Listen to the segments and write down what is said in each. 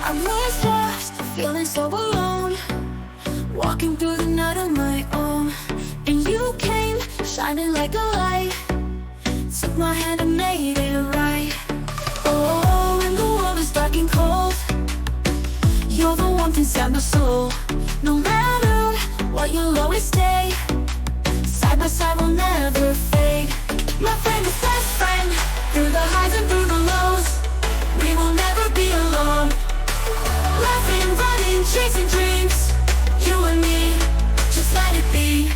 I was lost, feeling so alone, walking through the night on my own. And you came, shining like a light, took my hand and made it right. Oh, when the world is dark and cold, you're the warmth inside my soul. No matter what, you'll always stay, side by side we'll never fade. My friend is best friend, through the highs and through the lows, we will never be alone. Laughing, running, chasing dreams, you and me, just let it be.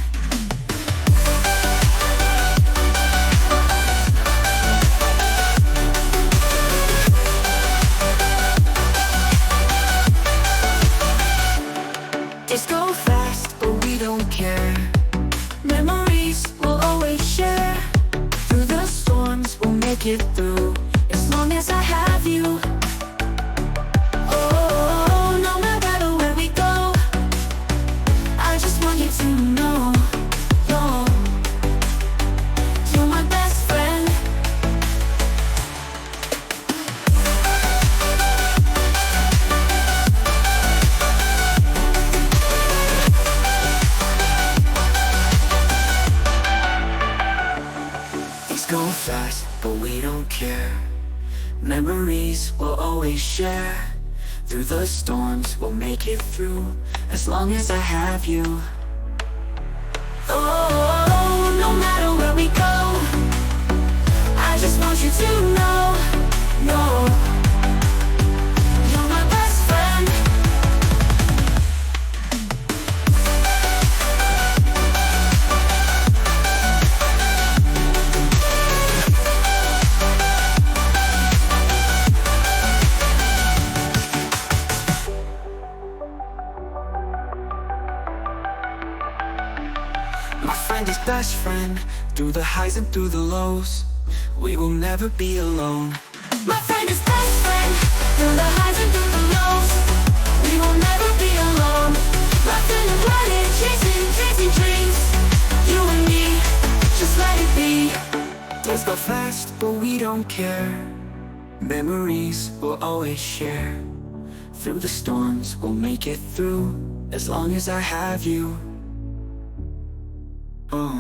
Days go fast, but we don't care. Memories we'll always share. Through the storms we'll make it through, as long as I have you. Oh, no matter where we go, I just want you to know, no, you're my best friend. Things go fast, but we don't care. Memories we'll always share. Through the storms we'll make it through, as long as I have you. Oh, no matter where we go, I just want you to know, no, you're my best friend. My friend is best friend, through the highs and through the lows, we will never be alone. My friend is best friend, through the highs and through the lows, we will never be alone. Laughing and running, chasing dreams, you and me, just let it be. Days go fast, but we don't care. Memories we'll always share. Through the storms we'll make it through, as long as I have you. Oh.